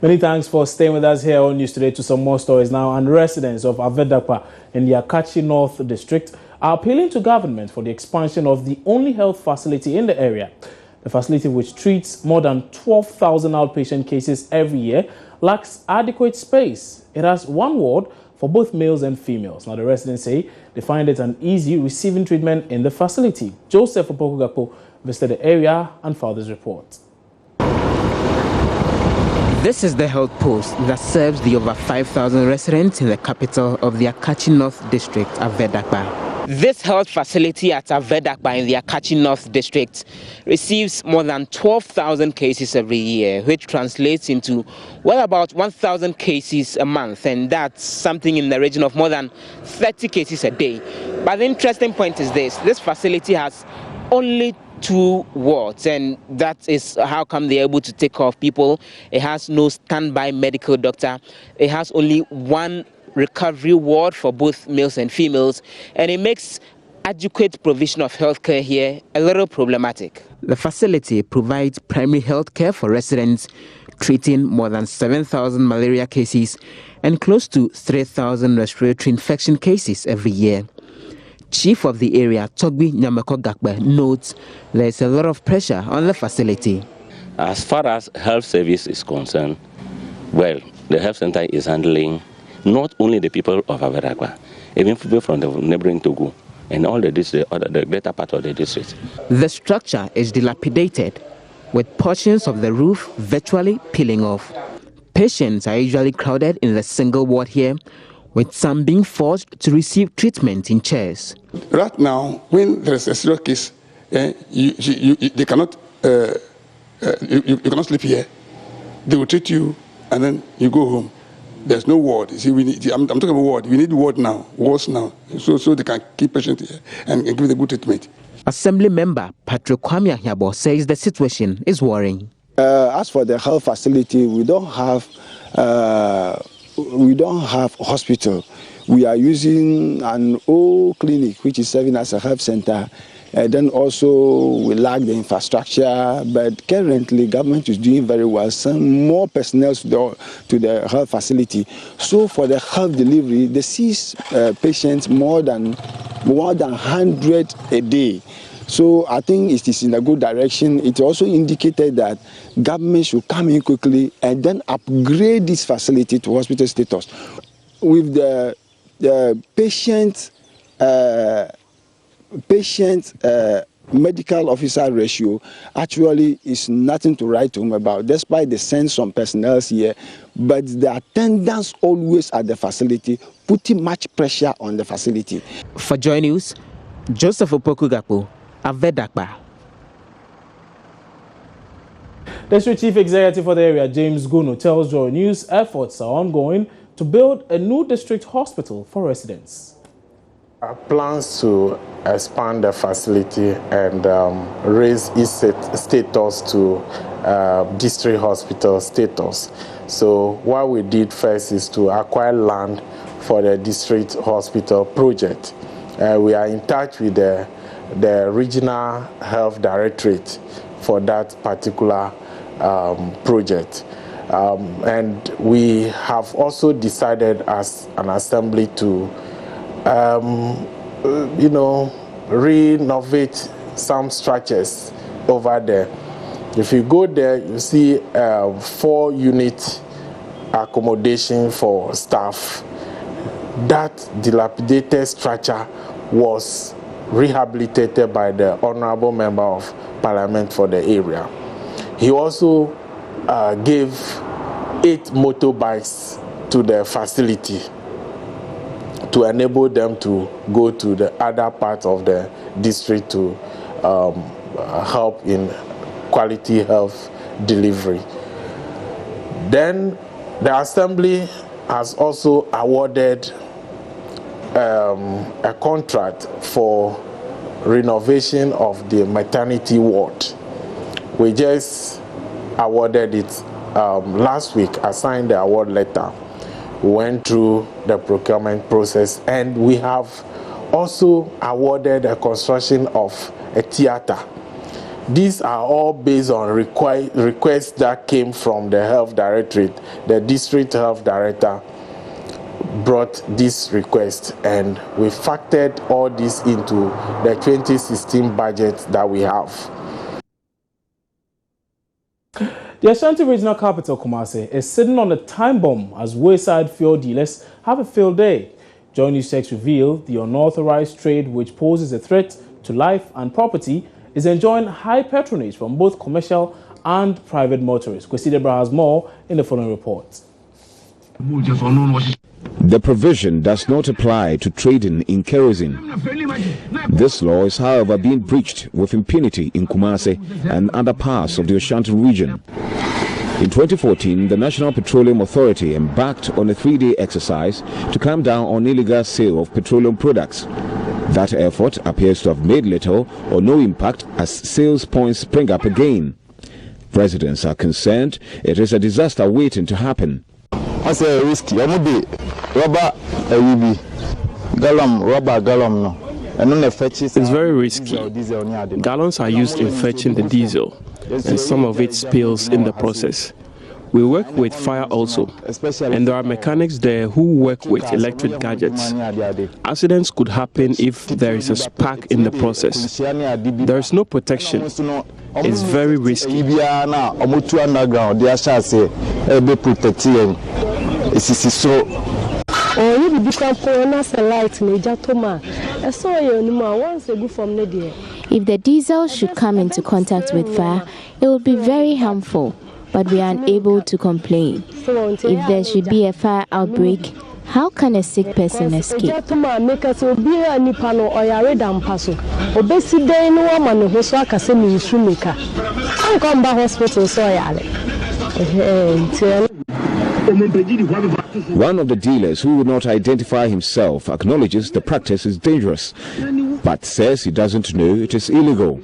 Many thanks for staying with us here on News Today. To some more stories now. And residents of Avedakpa in the Akachi North District are appealing to government for the expansion of the only health facility in the area. The facility, which treats more than 12,000 outpatient cases every year, lacks adequate space. It has one ward for both males and females. Now, the residents say they find it uneasy receiving treatment in the facility. Joseph Opokugapo visited the area and filed this report. This is the health post that serves the over 5,000 residents in the capital of the Akachi North District, Avedakpa. This health facility at Avedakpa in the Akachi North District receives more than 12,000 cases every year, which translates into, well, about 1,000 cases a month, and that's something in the region of more than 30 cases a day. But the interesting point is this facility has only 2 wards, and that is how come they're able to take care of people. It has no standby medical doctor. It has only 1 recovery ward for both males and females, and it makes adequate provision of healthcare here a little problematic. The facility provides primary health care for residents, treating more than 7,000 malaria cases and close to 3,000 respiratory infection cases every year. Chief of the area, Togbi Nyameko-Gakbe, notes there is a lot of pressure on the facility. As far as health service is concerned, well, the health center is handling not only the people of Avedakpa, even people from the neighboring Togo and all the district, or the greater part of the district. The structure is dilapidated, with portions of the roof virtually peeling off. Patients are usually crowded in the single ward here, with some being forced to receive treatment in chairs. Right now, when there is a serious case, they cannot, you cannot sleep here. They will treat you, and then you go home. There's no ward. You see, I'm talking about ward. We need ward now, wards now, so they can keep patients here and give the good treatment. Assembly member Patrick Kwame Ahiabo says the situation is worrying. As for the health facility, we don't have hospital. We are using an old clinic which is serving as a health center. Then also we lack the infrastructure, but currently government is doing very well. Some more personnel to the health facility. So for the health delivery, they see patients more than 100 a day. So I think it is in a good direction. It also indicated that government should come in quickly and then upgrade this facility to hospital status. With the patient medical officer ratio actually is nothing to write home about, despite they send some personnel here, but the attendance always at the facility putting much pressure on the facility. For Joy News, Joseph Opokugapo, Avedakpa. District Chief Executive for the area, James Gunu, tells Joy News efforts are ongoing to build a new district hospital for residents. Our plans to expand the facility and raise its status to district hospital status. So what we did first is to acquire land for the district hospital project. We are in touch with the regional health directorate for that particular project. And we have also decided as an assembly to renovate some structures over there. If you go there, you see 4-unit accommodation for staff. That dilapidated structure was rehabilitated by the Honorable Member of Parliament for the area. He also gave 8 motorbikes to the facility to enable them to go to the other part of the district to help in quality health delivery. Then the Assembly has also awarded a contract for renovation of the maternity ward. We just awarded it last week, assigned the award letter. We went through the procurement process, and we have also awarded a construction of a theater These are all based on requests that came from the Health Directorate. The District Health Director brought this request, and we factored all this into the 2016 budget that we have. The Ashanti Regional Capital, Kumasi, is sitting on a time bomb as wayside fuel dealers have a field day. Joy News Checks reveal the unauthorized trade, which poses a threat to life and property, is enjoying high patronage from both commercial and private motorists. Kwesi Debra has more in the following report. The provision does not apply to trading in kerosene. This law is, however, being breached with impunity in Kumasi and other parts of the Ashanti region. In 2014, the National Petroleum Authority embarked on a 3-day exercise to clamp down on illegal sale of petroleum products. That effort appears to have made little or no impact as sales points spring up again. Residents are concerned it is a disaster waiting to happen. It's very risky. Gallons are used in fetching the diesel, and some of it spills in the process. We work with fire also, and there are mechanics there who work with electric gadgets. Accidents could happen if there is a spark in the process. There is no protection. It's very risky. If the diesel should come into contact with fire, it will be very harmful, but we are unable to complain. If there should be a fire outbreak, how can a sick person escape? One of the dealers, who would not identify himself, acknowledges the practice is dangerous, but says he doesn't know it is illegal.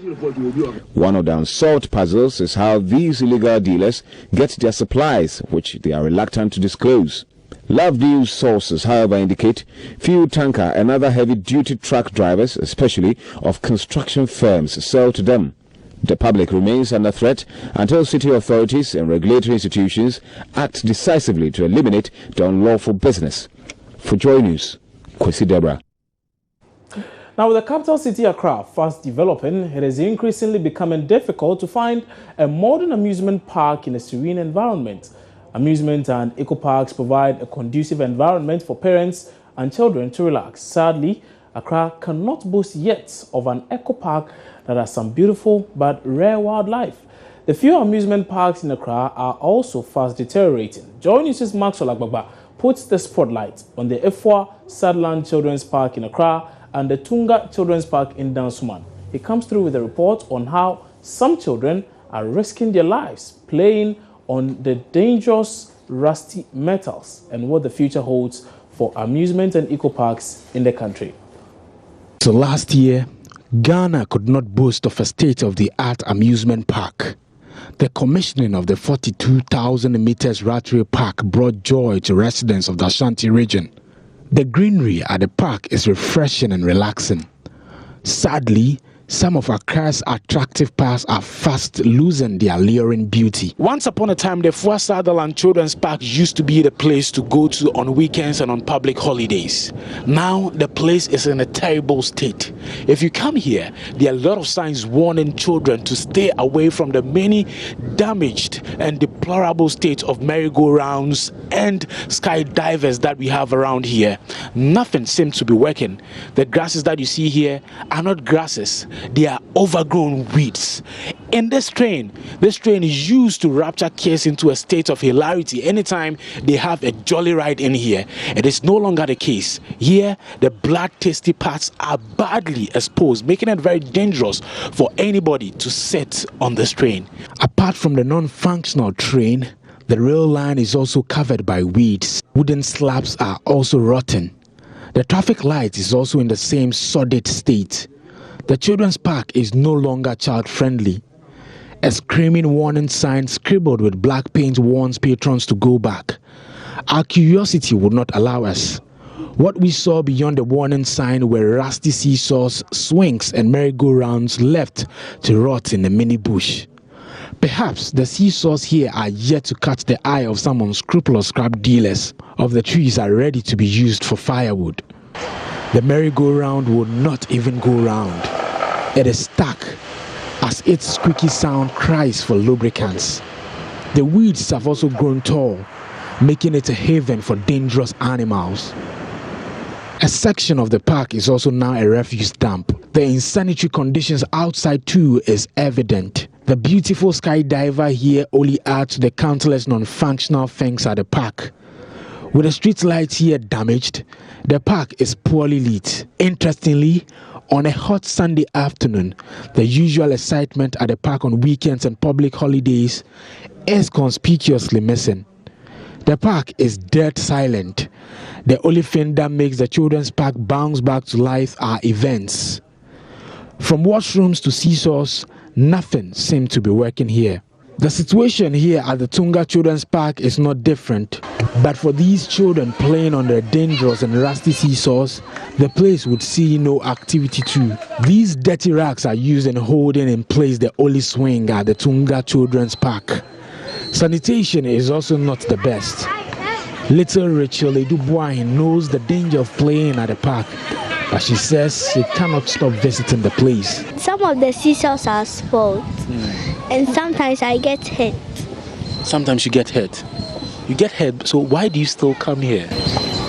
One of the unsolved puzzles is how these illegal dealers get their supplies, which they are reluctant to disclose. Love News sources, however, indicate fuel tanker and other heavy-duty truck drivers, especially of construction firms, sell to them. The public remains under threat until city authorities and regulatory institutions act decisively to eliminate the unlawful business. For Joy News, Kwesi Debra. Now, with the capital city Accra fast developing, it is increasingly becoming difficult to find a modern amusement park in a serene environment. Amusement and eco parks provide a conducive environment for parents and children to relax. Sadly, Accra cannot boast yet of an eco park that has some beautiful but rare wildlife. The few amusement parks in Accra are also fast deteriorating. Joy News' Maxwell Agbagba puts the spotlight on the Efwa Sadland Children's Park in Accra and the Tunga Children's Park in Dansuman. He comes through with a report on how some children are risking their lives playing on the dangerous rusty metals and what the future holds for amusement and eco parks in the country. So last year, Ghana could not boast of a state-of-the-art amusement park. The commissioning of the 42,000 meters Rattray Park brought joy to residents of the Ashanti region. The greenery at the park is refreshing and relaxing. Sadly, some of Accra's attractive parks are fast losing their alluring beauty. Once upon a time, the Efwa Sadland Children's Park used to be the place to go to on weekends and on public holidays. Now, the place is in a terrible state. If you come here, there are a lot of signs warning children to stay away from the many damaged and deplorable state of merry-go-rounds and skydivers that we have around here. Nothing seems to be working. The grasses that you see here are not grasses. They are overgrown weeds. In this train is used to rapture kids into a state of hilarity anytime they have a jolly ride in here. It is no longer the case. Here, the blood-tasty parts are badly exposed, making it very dangerous for anybody to sit on this train. Apart from the non-functional train, the rail line is also covered by weeds. Wooden slabs are also rotten. The traffic light is also in the same sordid state. The children's park is no longer child-friendly. A screaming warning sign scribbled with black paint warns patrons to go back. Our curiosity would not allow us. What we saw beyond the warning sign were rusty seesaws, swings, and merry-go-rounds left to rot in the mini bush. Perhaps the seesaws here are yet to catch the eye of some unscrupulous scrap dealers. Of the trees are ready to be used for firewood. The merry-go-round will not even go round. It is stuck as its squeaky sound cries for lubricants. The weeds have also grown tall, making it a haven for dangerous animals. A section of the park is also now a refuse dump. The insanitary conditions outside too is evident. The beautiful skydiver here only adds to the countless non-functional things at the park. With the street lights here damaged, the park is poorly lit. Interestingly, on a hot Sunday afternoon, the usual excitement at the park on weekends and public holidays is conspicuously missing. The park is dead silent. The only thing that makes the children's park bounce back to life are events. From washrooms to seesaws, nothing seems to be working here. The situation here at the Tunga Children's Park is not different, but for these children playing on their dangerous and rusty seesaws, the place would see no activity too. These dirty racks are used in holding in place the only swing at the Tunga Children's Park. Sanitation is also not the best. Little Rachel Edubois knows the danger of playing at the park, but she says she cannot stop visiting the place. Some of the seesaws are spoiled, and sometimes I get hit. Sometimes you get hit. You get hit, so why do you still come here?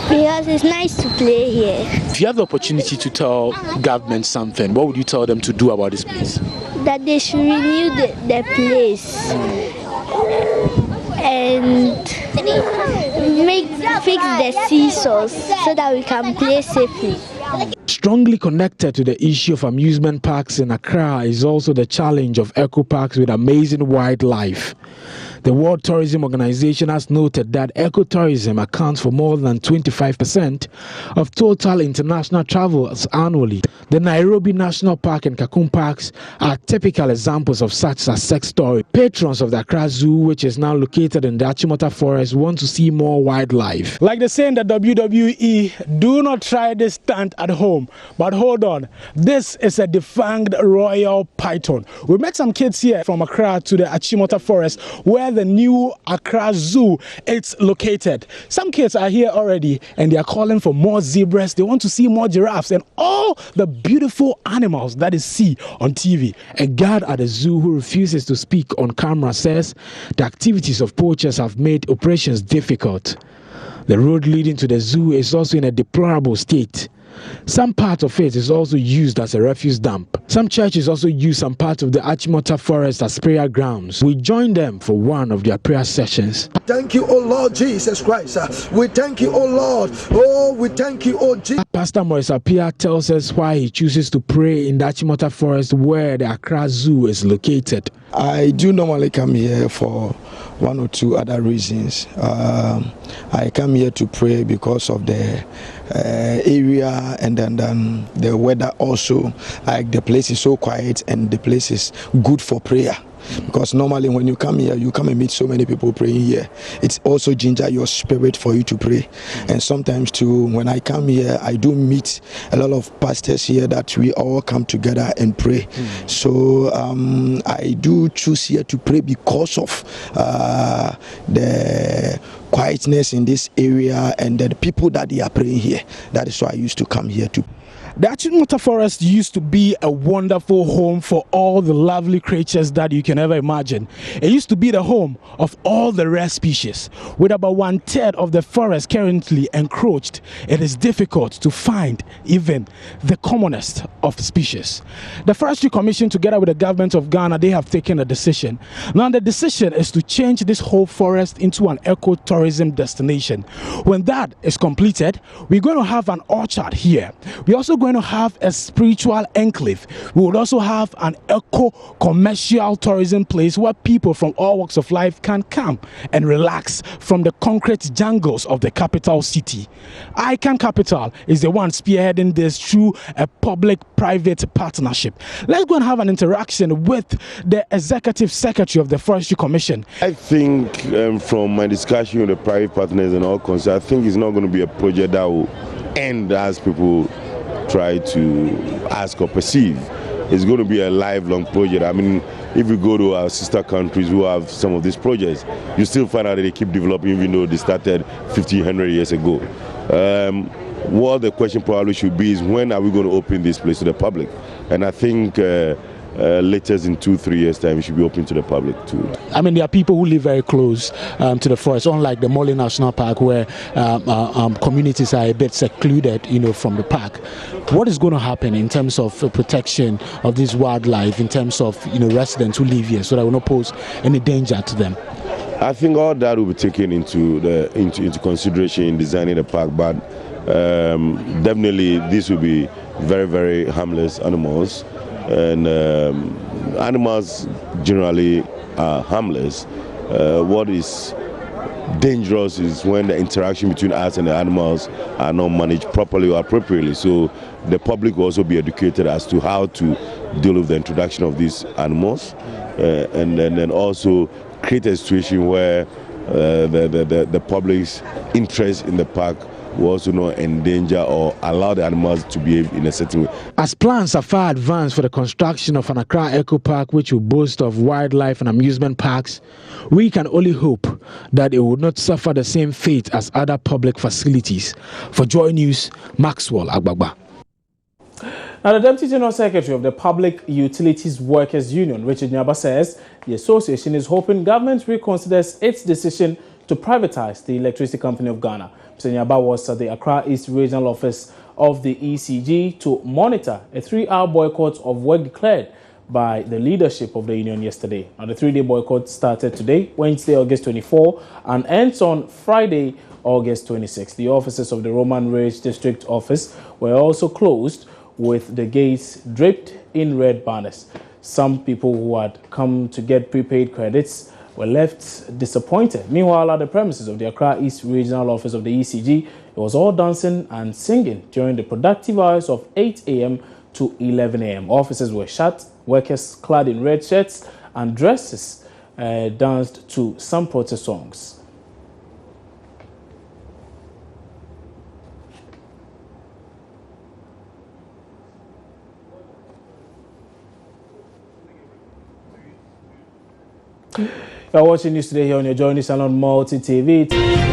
Because it's nice to play here. If you have the opportunity to tell government something, what would you tell them to do about this place? That they should renew the place and fix the seesaws so that we can play safely. Strongly connected to the issue of amusement parks in Accra is also the challenge of eco parks with amazing wildlife. The World Tourism Organization has noted that ecotourism accounts for more than 25% of total international travels annually. The Nairobi National Park and Kakum Parks are typical examples of such a success story. Patrons of the Accra Zoo, which is now located in the Achimota Forest, want to see more wildlife. Like they say in the WWE, do not try this stunt at home. But hold on, this is a defanged royal python. We met some kids here from Accra to the Achimota Forest, where the new Accra Zoo is located. Some kids are here already and they are calling for more zebras. They want to see more giraffes and all the beautiful animals that they see on TV. A guard at the zoo who refuses to speak on camera says the activities of poachers have made operations difficult. The road leading to the zoo is also in a deplorable state. Some part of it is also used as a refuse dump. Some churches also use some part of the Achimota Forest as prayer grounds. We join them for one of their prayer sessions. Thank you, O Lord Jesus Christ. We thank you, O Lord. Oh, we thank you, O Jesus. Pastor Maurice Appiah tells us why he chooses to pray in the Achimota Forest where the Accra Zoo is located. I do normally come here for one or two other reasons. I come here to pray because of the area and then the weather also. Like the place is so quiet and the place is good for prayer. Because normally when you come here, you come and meet so many people praying here. It's also ginger your spirit for you to pray. And sometimes too, when I come here, I do meet a lot of pastors here that we all come together and pray. So I do choose here to pray because of the quietness in this area and the people that they are praying here. That is why I used to come here to. The Achimota Forest used to be a wonderful home for all the lovely creatures that you can ever imagine. It used to be the home of all the rare species. With about 1/3 of the forest currently encroached, it is difficult to find even the commonest of species. The Forestry Commission, together with the government of Ghana, they have taken a decision. Now the decision is to change this whole forest into an ecotourism destination. When that is completed, we're going to have an orchard here. We're also going to have a spiritual enclave. We will also have an eco-commercial tourism place where people from all walks of life can come and relax from the concrete jungles of the capital city. ICANN Capital is the one spearheading this through a public-private partnership. Let's go and have an interaction with the Executive Secretary of the Forestry Commission. I think from my discussion with the private partners and all concerned, I think it's not going to be a project that will end as people try to ask or perceive. It's going to be a lifelong project. I mean, if you go to our sister countries who have some of these projects, you still find out that they keep developing even though they started 1,500 years ago. What the question probably should be is, when are we going to open this place to the public? And I think latest in 2-3 years' time, it should be open to the public too. I mean, there are people who live very close to the forest, unlike the Molly National Park, where communities are a bit secluded, from the park. What is going to happen in terms of protection of this wildlife, in terms of residents who live here, so that will not pose any danger to them? I think all that will be taken into consideration in designing the park, but definitely this will be very, very harmless animals. And animals generally are harmless. What is dangerous is when the interaction between us and the animals are not managed properly or appropriately. So the public will also be educated as to how to deal with the introduction of these animals, and then also create a situation where the public's interest in the park will also not endanger or allow the animals to behave in a certain way. As plans are far advanced for the construction of an Accra Eco Park, which will boast of wildlife and amusement parks, we can only hope that it will not suffer the same fate as other public facilities. For Joy News, Maxwell Agbagba. Now, the Deputy General Secretary of the Public Utilities Workers Union, Richard Nyaba, says the association is hoping government reconsiders its decision to privatize the Electricity Company of Ghana. Mr. Nyaba was at the Accra East Regional Office of the ECG to monitor a 3-hour boycott of work declared by the leadership of the union yesterday. Now, the 3-day boycott started today, Wednesday, August 24, and ends on Friday, August 26. The offices of the Roman Ridge District Office were also closed, with the gates draped in red banners. Some people who had come to get prepaid credits were left disappointed. Meanwhile, at the premises of the Accra East Regional Office of the ECG, it was all dancing and singing during the productive hours of 8 a.m. to 11 a.m. Offices were shut, workers clad in red shirts and dresses danced to some protest songs. You're watching news today here on your Joy News and on Multi TV.